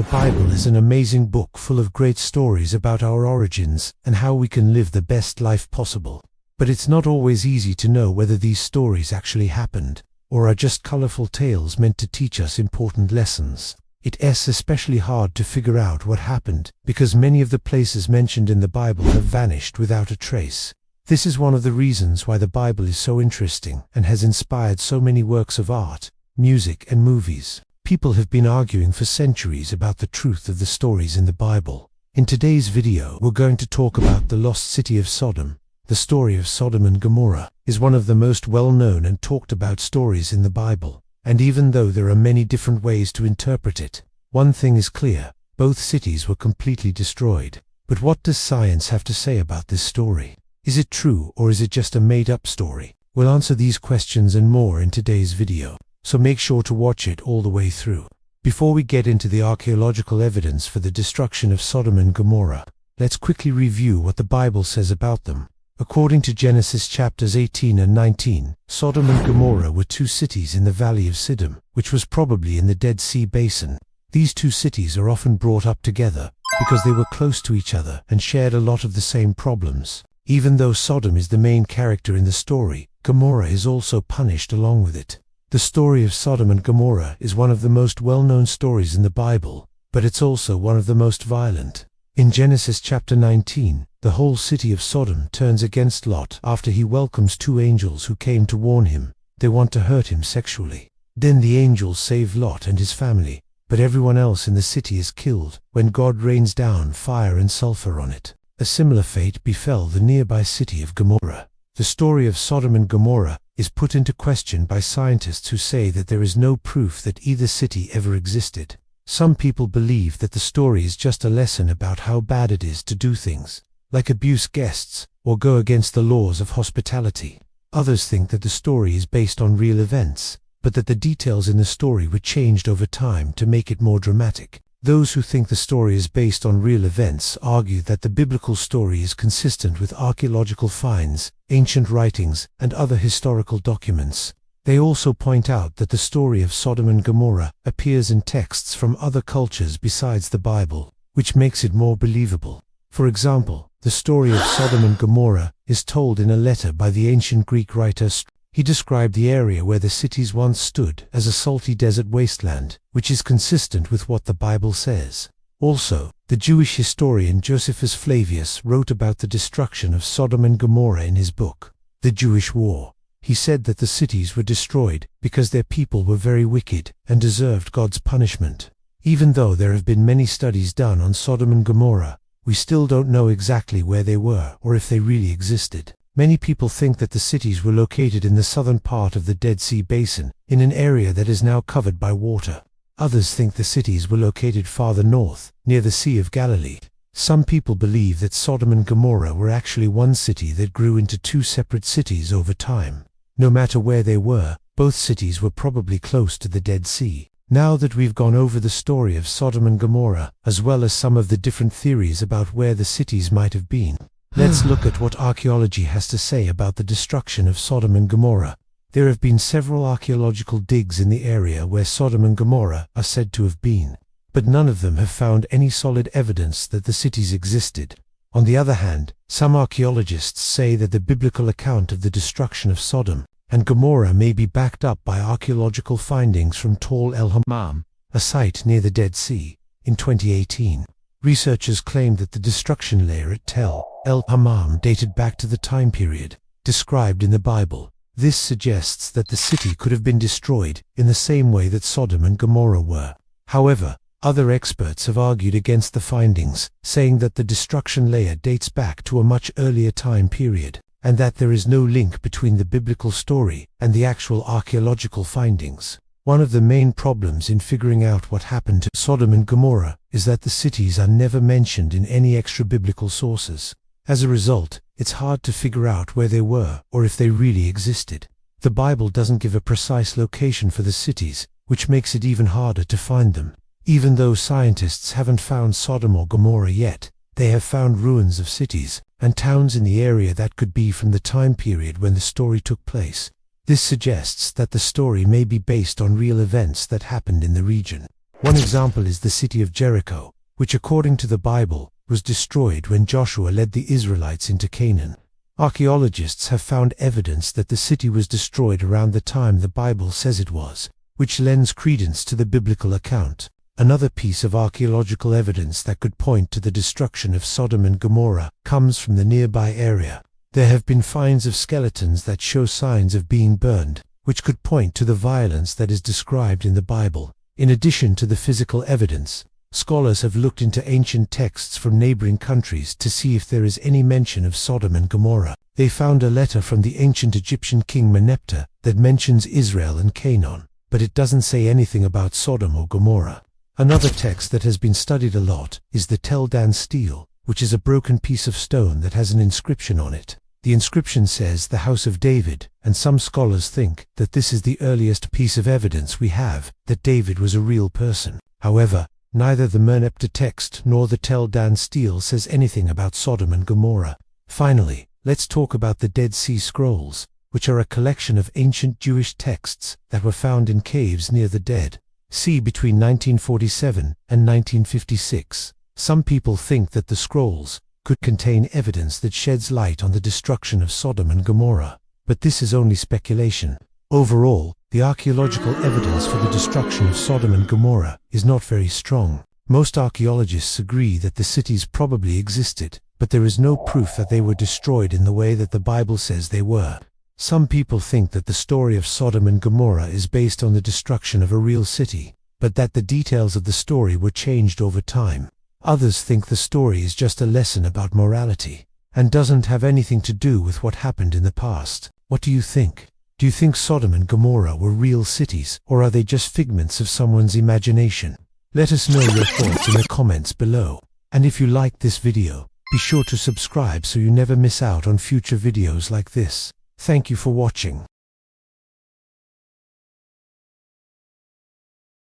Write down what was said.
The Bible is an amazing book full of great stories about our origins and how we can live the best life possible. But it's not always easy to know whether these stories actually happened, or are just colorful tales meant to teach us important lessons. It's especially hard to figure out what happened, because many of the places mentioned in the Bible have vanished without a trace. This is one of the reasons why the Bible is so interesting and has inspired so many works of art, music, and movies. People have been arguing for centuries about the truth of the stories in the Bible. In today's video, we're going to talk about the lost city of Sodom. The story of Sodom and Gomorrah is one of the most well-known and talked about stories in the Bible. And even though there are many different ways to interpret it, one thing is clear: both cities were completely destroyed. But what does science have to say about this story? Is it true, or is it just a made-up story? We'll answer these questions and more in today's video, so make sure to watch it all the way through. Before we get into the archaeological evidence for the destruction of Sodom and Gomorrah, let's quickly review what the Bible says about them. According to Genesis chapters 18 and 19, Sodom and Gomorrah were two cities in the valley of Siddim, which was probably in the Dead Sea Basin. These two cities are often brought up together because they were close to each other and shared a lot of the same problems. Even though Sodom is the main character in the story, Gomorrah is also punished along with it. The story of Sodom and Gomorrah is one of the most well-known stories in the Bible, but it's also one of the most violent. In Genesis chapter 19, the whole city of Sodom turns against Lot after he welcomes two angels who came to warn him. They want to hurt him sexually. Then the angels save Lot and his family, but everyone else in the city is killed when God rains down fire and sulfur on it. A similar fate befell the nearby city of Gomorrah. The story of Sodom and Gomorrah is put into question by scientists who say that there is no proof that either city ever existed. Some people believe that the story is just a lesson about how bad it is to do things like abuse guests or go against the laws of hospitality. Others think that the story is based on real events, but that the details in the story were changed over time to make it more dramatic. Those who think the story is based on real events argue that the biblical story is consistent with archaeological finds, ancient writings, and other historical documents. They also point out that the story of Sodom and Gomorrah appears in texts from other cultures besides the Bible, which makes it more believable. For example, the story of Sodom and Gomorrah is told in a letter by the ancient Greek writer. He described the area where the cities once stood as a salty desert wasteland, which is consistent with what the Bible says. Also, the Jewish historian Josephus Flavius wrote about the destruction of Sodom and Gomorrah in his book, The Jewish War. He said that the cities were destroyed because their people were very wicked and deserved God's punishment. Even though there have been many studies done on Sodom and Gomorrah, we still don't know exactly where they were or if they really existed. Many people think that the cities were located in the southern part of the Dead Sea Basin, in an area that is now covered by water. Others think the cities were located farther north, near the Sea of Galilee. Some people believe that Sodom and Gomorrah were actually one city that grew into two separate cities over time. No matter where they were, both cities were probably close to the Dead Sea. Now that we've gone over the story of Sodom and Gomorrah, as well as some of the different theories about where the cities might have been, let's look at what archaeology has to say about the destruction of Sodom and Gomorrah. There have been several archaeological digs in the area where Sodom and Gomorrah are said to have been, but none of them have found any solid evidence that the cities existed. On the other hand, some archaeologists say that the biblical account of the destruction of Sodom and Gomorrah may be backed up by archaeological findings from el-Hammam, a site near the Dead Sea. In 2018, researchers claimed that the destruction layer at el-Hammam dated back to the time period described in the Bible. This suggests that the city could have been destroyed in the same way that Sodom and Gomorrah were. However, other experts have argued against the findings, saying that the destruction layer dates back to a much earlier time period, and that there is no link between the biblical story and the actual archaeological findings. One of the main problems in figuring out what happened to Sodom and Gomorrah is that the cities are never mentioned in any extra-biblical sources. As a result, it's hard to figure out where they were or if they really existed. The Bible doesn't give a precise location for the cities, which makes it even harder to find them. Even though scientists haven't found Sodom or Gomorrah yet, they have found ruins of cities and towns in the area that could be from the time period when the story took place. This suggests that the story may be based on real events that happened in the region. One example is the city of Jericho, which according to the Bible was destroyed when Joshua led the Israelites into Canaan. Archaeologists have found evidence that the city was destroyed around the time the Bible says it was, which lends credence to the biblical account. Another piece of archaeological evidence that could point to the destruction of Sodom and Gomorrah comes from the nearby area. There have been finds of skeletons that show signs of being burned, which could point to the violence that is described in the Bible. In addition to the physical evidence, scholars have looked into ancient texts from neighboring countries to see if there is any mention of Sodom and Gomorrah. They found a letter from the ancient Egyptian king Meneptah that mentions Israel and Canaan, but it doesn't say anything about Sodom or Gomorrah. Another text that has been studied a lot is the Tel Dan stele, which is a broken piece of stone that has an inscription on it. The inscription says the House of David, and some scholars think that this is the earliest piece of evidence we have that David was a real person. However, neither the Meneptah text nor the Tel Dan stele says anything about Sodom and Gomorrah. Finally, let's talk about the Dead Sea Scrolls, which are a collection of ancient Jewish texts that were found in caves near the Dead Sea between 1947 and 1956. Some people think that the scrolls could contain evidence that sheds light on the destruction of Sodom and Gomorrah, but this is only speculation. Overall, the archaeological evidence for the destruction of Sodom and Gomorrah is not very strong. Most archaeologists agree that the cities probably existed, but there is no proof that they were destroyed in the way that the Bible says they were. Some people think that the story of Sodom and Gomorrah is based on the destruction of a real city, but that the details of the story were changed over time. Others think the story is just a lesson about morality, and doesn't have anything to do with what happened in the past. What do you think? Do you think Sodom and Gomorrah were real cities, or are they just figments of someone's imagination? Let us know your thoughts in the comments below. And if you liked this video, be sure to subscribe so you never miss out on future videos like this. Thank you for watching.